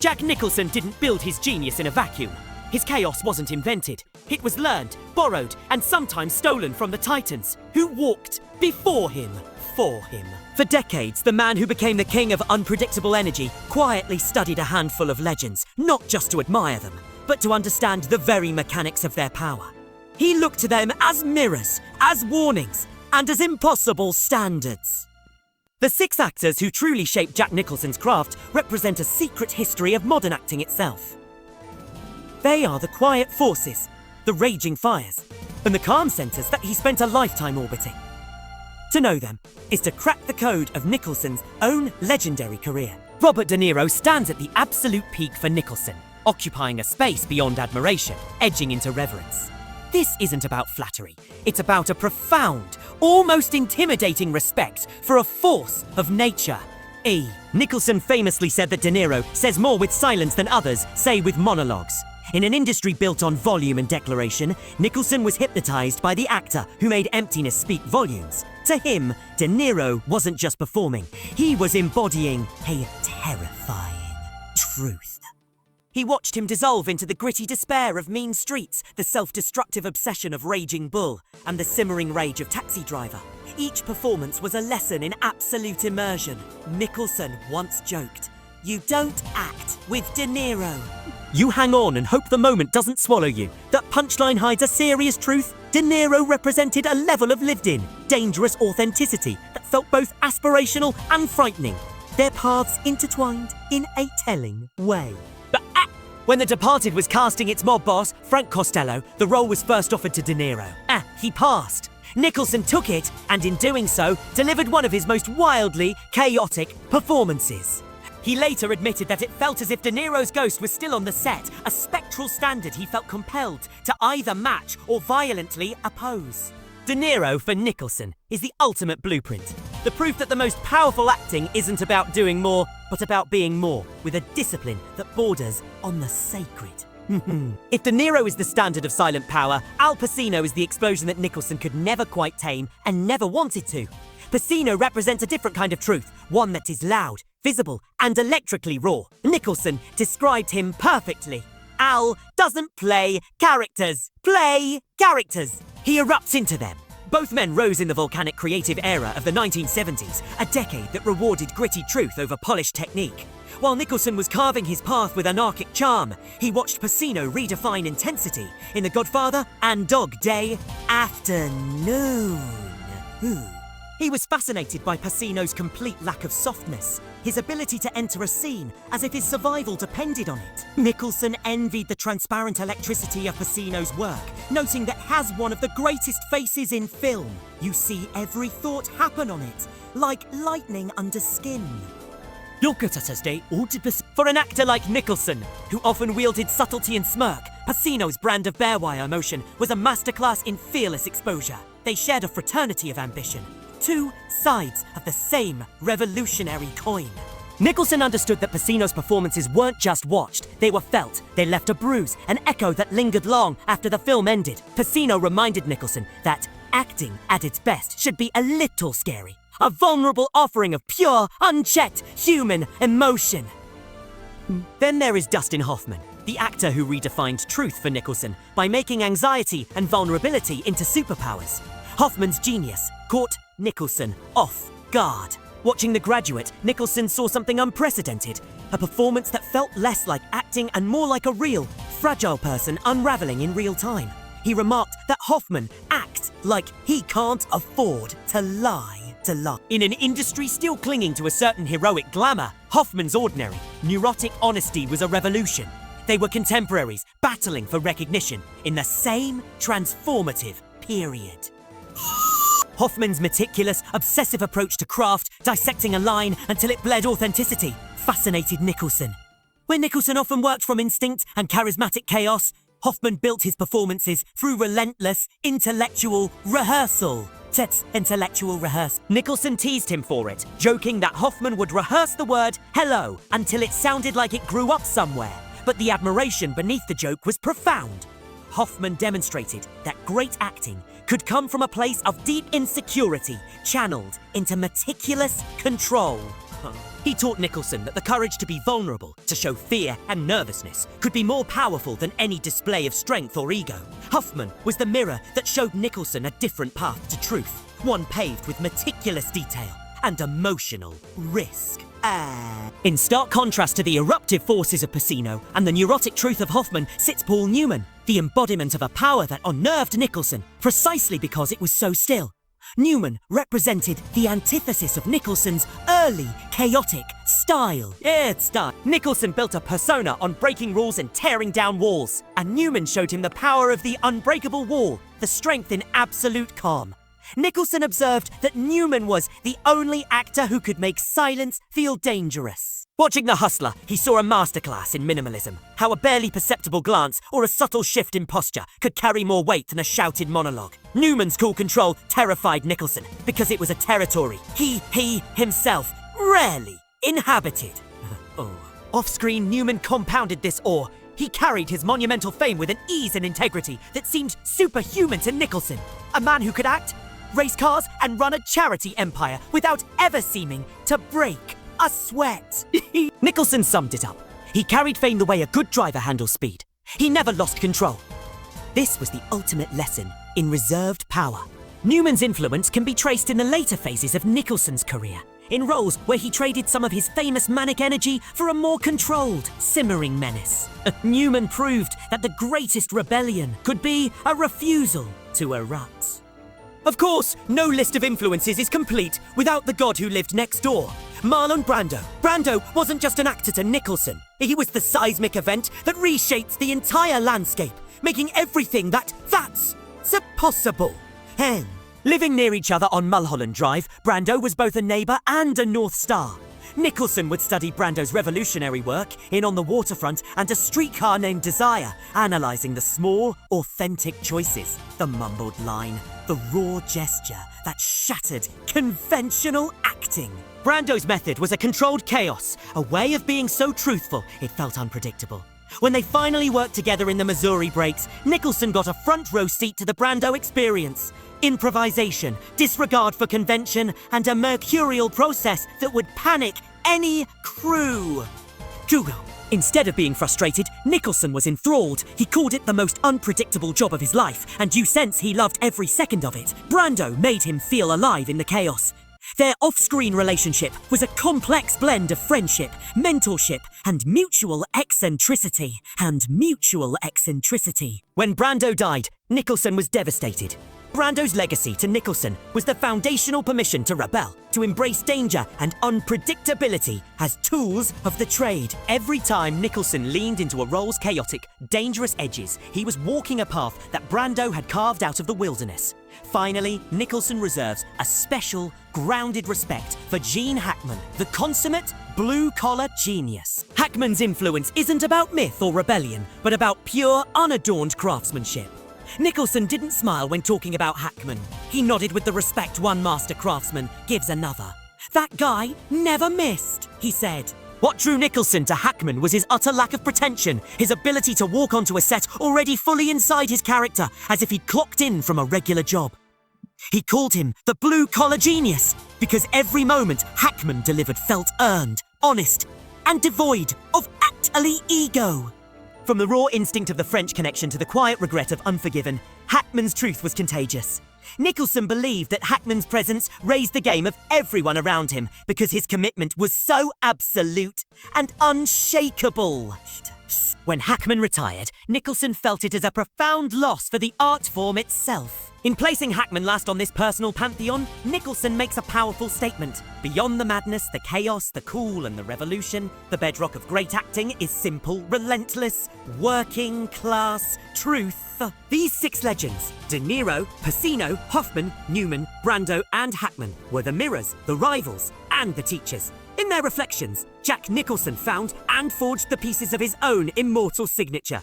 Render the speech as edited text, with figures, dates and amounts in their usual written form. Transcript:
Jack Nicholson didn't build his genius in a vacuum. His chaos wasn't invented. It was learned, borrowed, and sometimes stolen from the Titans, who walked before him, for him. For decades, the man who became the king of unpredictable energy quietly studied a handful of legends, not just to admire them, but to understand the very mechanics of their power. He looked to them as mirrors, as warnings, and as impossible standards. The 6 actors who truly shaped Jack Nicholson's craft represent a secret history of modern acting itself. They are the quiet forces, the raging fires, and the calm centres that he spent a lifetime orbiting. To know them is to crack the code of Nicholson's own legendary career. Robert De Niro stands at the absolute peak for Nicholson, occupying a space beyond admiration, edging into reverence. This isn't about flattery. It's about a profound, almost intimidating respect for a force of nature. Nicholson famously said that De Niro says more with silence than others say with monologues. In an industry built on volume and declaration, Nicholson was hypnotized by the actor who made emptiness speak volumes. To him, De Niro wasn't just performing, he was embodying a terrifying truth. He watched him dissolve into the gritty despair of mean streets, the self-destructive obsession of Raging Bull, and the simmering rage of Taxi Driver. Each performance was a lesson in absolute immersion. Nicholson once joked, "You don't act with De Niro." You hang on and hope the moment doesn't swallow you. That punchline hides a serious truth. De Niro represented a level of lived-in, dangerous authenticity that felt both aspirational and frightening. Their paths intertwined in a telling way. But when The Departed was casting its mob boss, Frank Costello, the role was first offered to De Niro. He passed. Nicholson took it, and in doing so, delivered one of his most wildly chaotic performances. He later admitted that it felt as if De Niro's ghost was still on the set, a spectral standard he felt compelled to either match or violently oppose. De Niro for Nicholson is the ultimate blueprint. The proof that the most powerful acting isn't about doing more, but about being more, with a discipline that borders on the sacred. If De Niro is the standard of silent power, Al Pacino is the explosion that Nicholson could never quite tame and never wanted to. Pacino represents a different kind of truth, one that is loud, visible, and electrically raw. Nicholson described him perfectly. Al doesn't play characters. Play characters. He erupts into them. Both men rose in the volcanic creative era of the 1970s, a decade that rewarded gritty truth over polished technique. While Nicholson was carving his path with anarchic charm, he watched Pacino redefine intensity in The Godfather and Dog Day Afternoon. He was fascinated by Pacino's complete lack of softness, his ability to enter a scene as if his survival depended on it. Nicholson envied the transparent electricity of Pacino's work, noting that has one of the greatest faces in film. You see every thought happen on it, like lightning under skin. Look at us as they Oedipus. For an actor like Nicholson, who often wielded subtlety and smirk, Pacino's brand of bare wire emotion was a masterclass in fearless exposure. They shared a fraternity of ambition. Two sides of the same revolutionary coin. Nicholson understood that Pacino's performances weren't just watched, they were felt. They left a bruise, an echo that lingered long after the film ended. Pacino reminded Nicholson that acting at its best should be a little scary. A vulnerable offering of pure, unchecked human emotion. Then there is Dustin Hoffman, the actor who redefined truth for Nicholson by making anxiety and vulnerability into superpowers. Hoffman's genius caught Nicholson off guard. Watching The Graduate, Nicholson saw something unprecedented, a performance that felt less like acting and more like a real, fragile person unraveling in real time. He remarked that Hoffman acts like he can't afford to lie. In an industry still clinging to a certain heroic glamour, Hoffman's ordinary, neurotic honesty was a revolution. They were contemporaries, battling for recognition in the same transformative period. Hoffman's meticulous, obsessive approach to craft, dissecting a line until it bled authenticity, fascinated Nicholson. Where Nicholson often worked from instinct and charismatic chaos, Hoffman built his performances through relentless, intellectual rehearsal. Nicholson teased him for it, joking that Hoffman would rehearse the word hello until it sounded like it grew up somewhere. But the admiration beneath the joke was profound. Hoffman demonstrated that great acting could come from a place of deep insecurity, channeled into meticulous control. He taught Nicholson that the courage to be vulnerable, to show fear and nervousness, could be more powerful than any display of strength or ego. Huffman was the mirror that showed Nicholson a different path to truth, one paved with meticulous detail and emotional risk. In stark contrast to the eruptive forces of Pacino and the neurotic truth of Hoffman sits Paul Newman, the embodiment of a power that unnerved Nicholson precisely because it was so still. Newman represented the antithesis of Nicholson's early, chaotic style. Nicholson built a persona on breaking rules and tearing down walls, and Newman showed him the power of the unbreakable wall, the strength in absolute calm. Nicholson observed that Newman was the only actor who could make silence feel dangerous. Watching The Hustler, he saw a masterclass in minimalism, how a barely perceptible glance or a subtle shift in posture could carry more weight than a shouted monologue. Newman's cool control terrified Nicholson because it was a territory he himself rarely inhabited. Off-screen, Newman compounded this awe. He carried his monumental fame with an ease and integrity that seemed superhuman to Nicholson. A man who could act, race cars, and run a charity empire without ever seeming to break a sweat. Nicholson summed it up. He carried fame the way a good driver handles speed. He never lost control. This was the ultimate lesson in reserved power. Newman's influence can be traced in the later phases of Nicholson's career, in roles where he traded some of his famous manic energy for a more controlled, simmering menace. Newman proved that the greatest rebellion could be a refusal to erupt. Of course, no list of influences is complete without the god who lived next door, Marlon Brando. Brando wasn't just an actor to Nicholson. He was the seismic event that reshaped the entire landscape, making everything that's possible. Living near each other on Mulholland Drive, Brando was both a neighbour and a North Star. Nicholson would study Brando's revolutionary work in On the Waterfront and A Streetcar Named Desire, analysing the small, authentic choices, the mumbled line, the raw gesture that shattered conventional acting. Brando's method was a controlled chaos, a way of being so truthful it felt unpredictable. When they finally worked together in the Missouri breaks, Nicholson got a front row seat to the Brando experience. Improvisation, disregard for convention, and a mercurial process that would panic any crew. Instead of being frustrated, Nicholson was enthralled. He called it the most unpredictable job of his life, and you sense he loved every second of it. Brando made him feel alive in the chaos. Their off-screen relationship was a complex blend of friendship, mentorship, and mutual eccentricity. When Brando died, Nicholson was devastated. Brando's legacy to Nicholson was the foundational permission to rebel, to embrace danger and unpredictability as tools of the trade. Every time Nicholson leaned into a role's chaotic, dangerous edges, he was walking a path that Brando had carved out of the wilderness. Finally, Nicholson reserves a special, grounded respect for Gene Hackman, the consummate blue-collar genius. Hackman's influence isn't about myth or rebellion, but about pure, unadorned craftsmanship. Nicholson didn't smile when talking about Hackman. He nodded with the respect one master craftsman gives another. "That guy never missed," he said. What drew Nicholson to Hackman was his utter lack of pretension, his ability to walk onto a set already fully inside his character, as if he'd clocked in from a regular job. He called him the blue-collar genius, because every moment Hackman delivered felt earned, honest, and devoid of actally ego. From the raw instinct of the French connection to the quiet regret of Unforgiven, Hackman's truth was contagious. Nicholson believed that Hackman's presence raised the game of everyone around him because his commitment was so absolute and unshakable. When Hackman retired, Nicholson felt it as a profound loss for the art form itself. In placing Hackman last on this personal pantheon, Nicholson makes a powerful statement. Beyond the madness, the chaos, the cool, and the revolution, the bedrock of great acting is simple, relentless, working class truth. These six legends, De Niro, Pacino, Hoffman, Newman, Brando, and Hackman, were the mirrors, the rivals, and the teachers. In their reflections, Jack Nicholson found and forged the pieces of his own immortal signature,